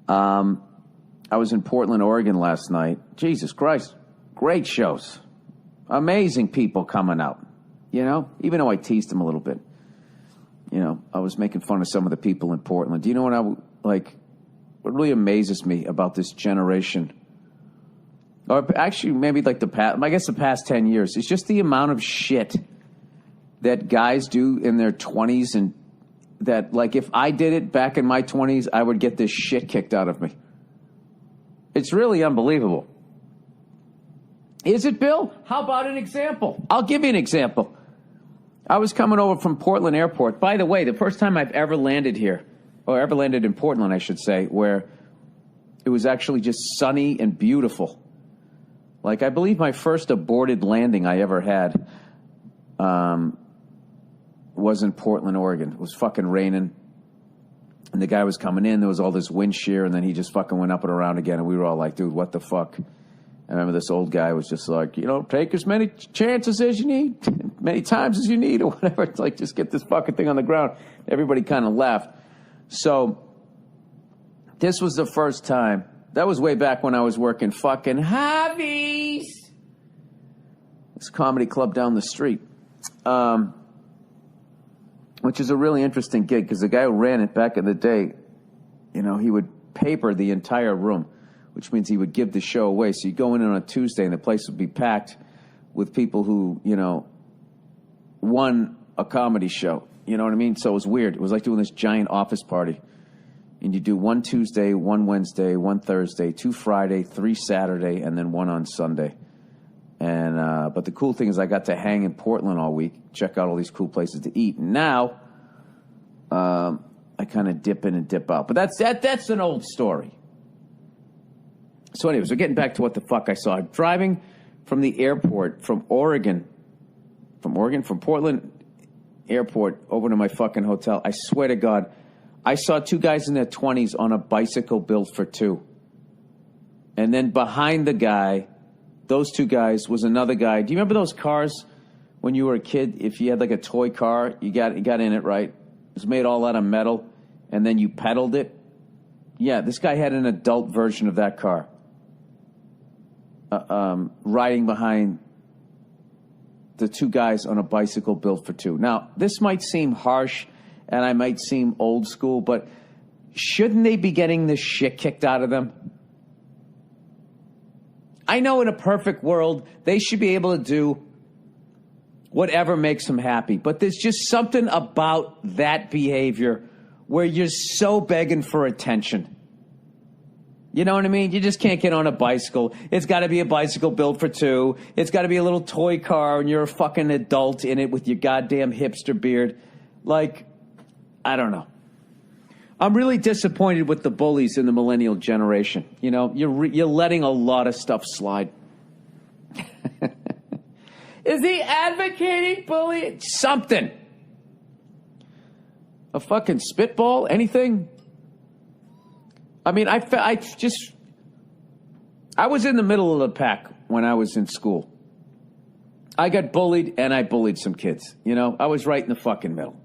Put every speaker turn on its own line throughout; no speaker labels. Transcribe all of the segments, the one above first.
I was in Portland, Oregon last night. Jesus Christ. Great shows. Amazing people coming out. You know, even though I teased them a little bit. You know, I was making fun of some of the people in Portland. Do you know what what really amazes me about this generation? Or actually, maybe like the past 10 years. It's just the amount of shit that guys do in their 20s, and that, like, if I did it back in my 20s, I would get this shit kicked out of me. It's really unbelievable. Is it, Bill? How about an example? I'll give you an example. I was coming over from Portland Airport. By the way, the first time I've ever landed here, or ever landed in Portland, I should say, where it was actually just sunny and beautiful. Like, I believe my first aborted landing I ever had was in Portland, Oregon. It was fucking raining, and the guy was coming in. There was all this wind shear, and then he just fucking went up and around again, and we were all like, dude, what the fuck? I remember this old guy was just like, you know, take as many chances as you need, many times as you need, or whatever. It's like, just get this fucking thing on the ground. Everybody kind of laughed. So this was the first time. That was way back when I was working fucking Javi's, this comedy club down the street, which is a really interesting gig because the guy who ran it back in the day, you know, he would paper the entire room, which means he would give the show away. So you go in on a Tuesday and the place would be packed with people who, you know, won a comedy show. You know what I mean? So it was weird. It was like doing this giant office party. And you do one Tuesday, one Wednesday, one Thursday, 2 Friday, 3 Saturday, and then 1 on Sunday. And but the cool thing is I got to hang in Portland all week, check out all these cool places to eat. And now I kind of dip in and dip out. But that's an old story. So anyways, we're getting back to what the fuck I saw. I'm driving from the airport from Portland Airport over to my fucking hotel. I swear to God, I saw 2 guys in their 20s on a bicycle built for 2. And then behind the guy, those 2 guys, was another guy. Do you remember those cars when you were a kid? If you had like a toy car, you got in it, right? It was made all out of metal, and then you pedaled it. Yeah, this guy had an adult version of that car. Riding behind the 2 guys on a bicycle built for 2. Now, this might seem harsh, and I might seem old school, but shouldn't they be getting this shit kicked out of them? I know in a perfect world, they should be able to do whatever makes them happy, but there's just something about that behavior where you're so begging for attention. You know what I mean? You just can't get on a bicycle. It's got to be a bicycle built for 2. It's got to be a little toy car, and you're a fucking adult in it with your goddamn hipster beard. Like, I don't know. I'm really disappointed with the bullies in the millennial generation. You know, you're letting a lot of stuff slide. Is he advocating bullying? Something. A fucking spitball? Anything? I mean, I was in the middle of the pack when I was in school. I got bullied, and I bullied some kids. You know, I was right in the fucking middle.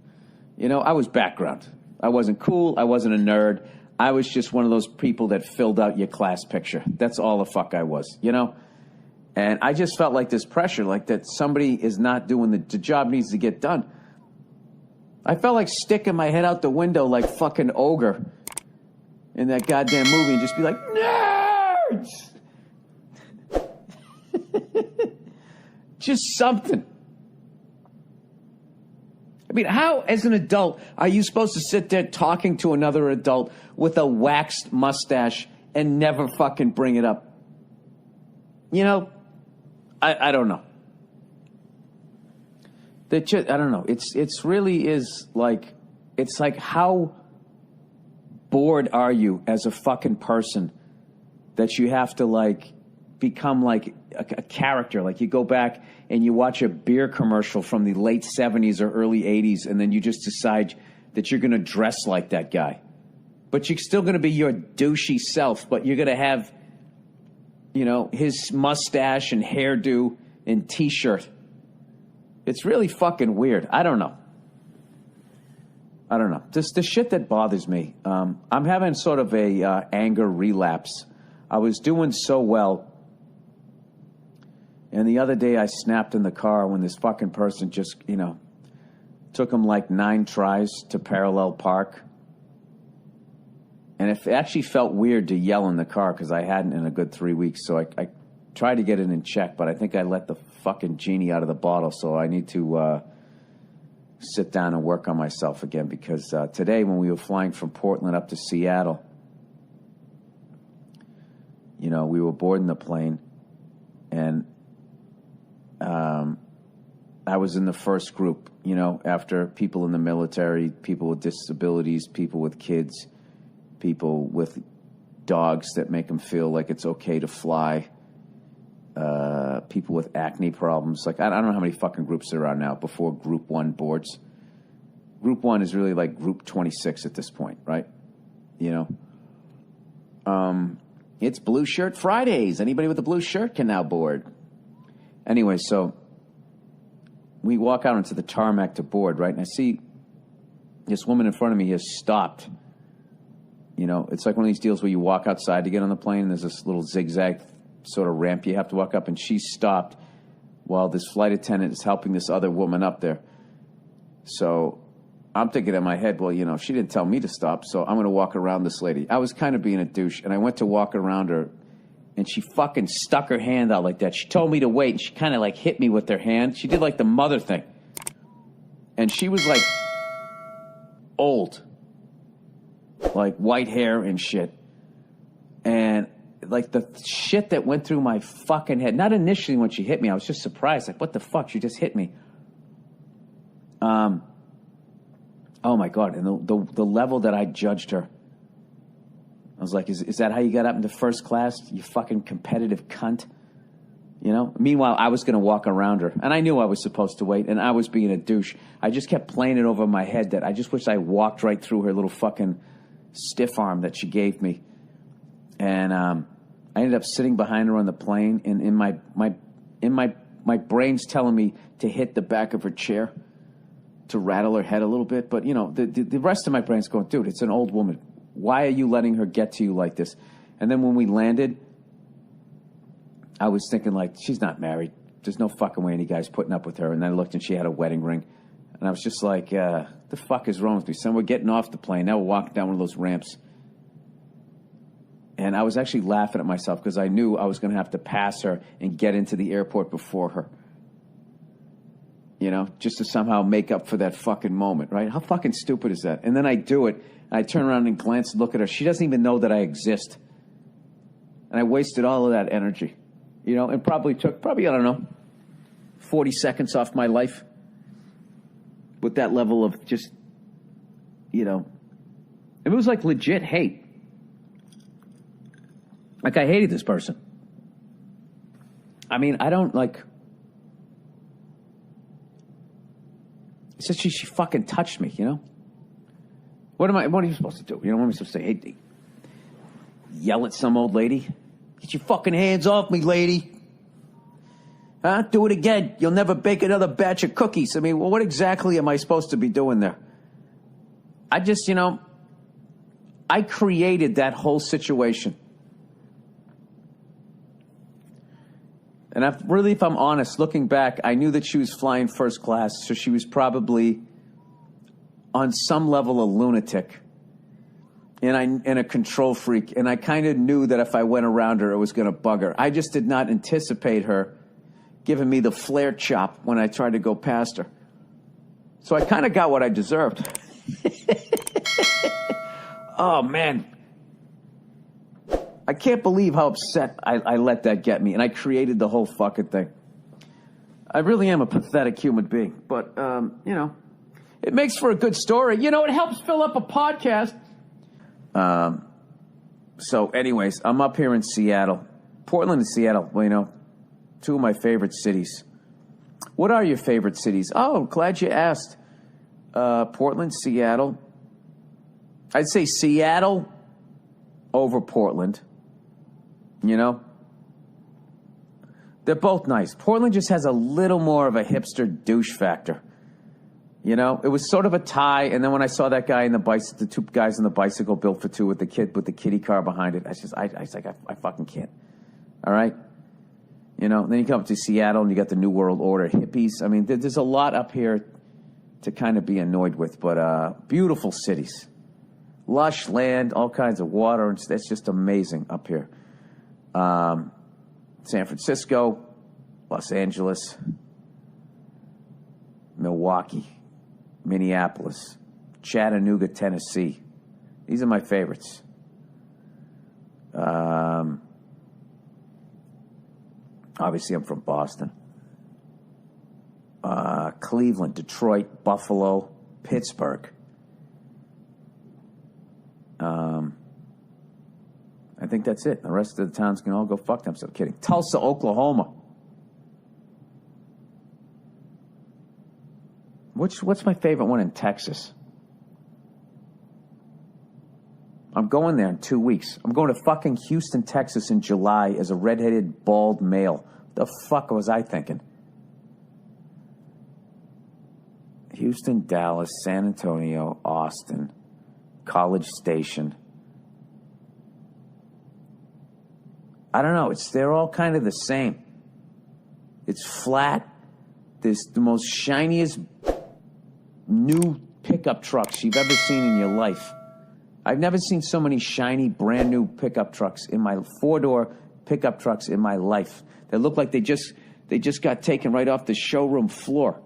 You know, I was background. I wasn't cool. I wasn't a nerd. I was just one of those people that filled out your class picture. That's all the fuck I was, you know? And I just felt like this pressure, like that somebody is not doing the job needs to get done. I felt like sticking my head out the window like fucking Ogre in that goddamn movie and just be like, nerds! Just something. I mean, how, as an adult, are you supposed to sit there talking to another adult with a waxed mustache and never fucking bring it up? You know, I don't know. I don't know. It's really is like, it's like how bored are you as a fucking person that you have to like become like a character? Like you go back and you watch a beer commercial from the late 70s or early 80s, and then you just decide that you're going to dress like that guy. But you're still going to be your douchey self, but you're going to have, you know, his mustache and hairdo and T-shirt. It's really fucking weird. I don't know. I don't know. Just the shit that bothers me. I'm having sort of a anger relapse. I was doing so well, and the other day I snapped in the car when this fucking person just, you know, took him like 9 tries to parallel park. And it actually felt weird to yell in the car because I hadn't in a good 3 weeks. So I tried to get it in check, but I think I let the fucking genie out of the bottle. So I need to sit down and work on myself again, because today when we were flying from Portland up to Seattle, you know, we were boarding the plane, and I was in the first group, you know, after people in the military, people with disabilities, people with kids, people with dogs that make them feel like it's okay to fly, people with acne problems. Like, I don't know how many fucking groups there are now before Group 1 boards. Group 1 is really like Group 26 at this point, right? You know? It's Blue Shirt Fridays. Anybody with a blue shirt can now board. Anyway, so we walk out into the tarmac to board, right? And I see this woman in front of me has stopped. You know, it's like one of these deals where you walk outside to get on the plane, and there's this little zigzag sort of ramp you have to walk up, and she stopped while this flight attendant is helping this other woman up there. So I'm thinking in my head, well, you know, she didn't tell me to stop, so I'm going to walk around this lady. I was kind of being a douche, and I went to walk around her, and she fucking stuck her hand out like that. She told me to wait, and she kind of like hit me with her hand. She did like the mother thing. And she was like old, like white hair and shit. And like the shit that went through my fucking head, not initially when she hit me, I was just surprised. Like, what the fuck? She just hit me. Oh my God. And the level that I judged her, I was like, is that how you got up into first class? You fucking competitive cunt. You know? Meanwhile, I was going to walk around her, and I knew I was supposed to wait, and I was being a douche. I just kept playing it over my head that I just wish I walked right through her little fucking stiff arm that she gave me. And I ended up sitting behind her on the plane, and in my brain's telling me to hit the back of her chair to rattle her head a little bit. But, you know, the rest of my brain's going, dude, it's an old woman. Why are you letting her get to you like this? And then when we landed, I was thinking, like, she's not married. There's no fucking way any guy's putting up with her. And then I looked, and she had a wedding ring. And I was just like, the fuck is wrong with me? So we're getting off the plane. Now we're walking down one of those ramps. And I was actually laughing at myself because I knew I was going to have to pass her and get into the airport before her. You know, just to somehow make up for that fucking moment, right? How fucking stupid is that? And then I do it, and I turn around and glance and look at her. She doesn't even know that I exist. And I wasted all of that energy, you know, and probably took, I don't know, 40 seconds off my life with that level of just, you know, it was like legit hate. Like, I hated this person. I mean, I don't, like, it's just she fucking touched me, you know? What are you supposed to do? You know, what am I supposed to say? Hey, yell at some old lady? Get your fucking hands off me, lady. Huh? Do it again. You'll never bake another batch of cookies. I mean, well, what exactly am I supposed to be doing there? I just, you know, I created that whole situation. And if I'm honest, looking back, I knew that she was flying first class, so she was probably on some level a lunatic and a control freak. And I kind of knew that if I went around her, it was going to bug her. I just did not anticipate her giving me the flare chop when I tried to go past her. So I kind of got what I deserved. Oh, man. I can't believe how upset I let that get me, and I created the whole fucking thing. I really am a pathetic human being, but, you know, it makes for a good story. You know, it helps fill up a podcast. So, anyways, I'm up here in Seattle. Portland and Seattle, well, you know, two of my favorite cities. What are your favorite cities? Oh, glad you asked. Portland, Seattle. I'd say Seattle over Portland. You know? They're both nice. Portland just has a little more of a hipster douche factor. You know, it was sort of a tie, and then when I saw that guy in the two guys on the bicycle built for two with the kitty car behind it, I was like, I fucking can't. All right? You know, then you come up to Seattle and you got the New World Order hippies. I mean, there's a lot up here to kind of be annoyed with, but beautiful cities. Lush land, all kinds of water, and it's just amazing up here. San Francisco, Los Angeles, Milwaukee, Minneapolis, Chattanooga, Tennessee. These are my favorites. Obviously, I'm from Boston. Cleveland, Detroit, Buffalo, Pittsburgh. I think that's it. The rest of the towns can all go fuck themselves. Kidding. Tulsa, Oklahoma. What's my favorite one in Texas? I'm going there in 2 weeks. I'm going to fucking Houston, Texas in July as a redheaded, bald male. The fuck was I thinking? Houston, Dallas, San Antonio, Austin, College Station. I don't know. They're all kind of the same. It's flat. There's the most shiniest new pickup trucks you've ever seen in your life. I've never seen so many shiny, brand new pickup trucks in my four-door pickup trucks in my life. They look like they just got taken right off the showroom floor.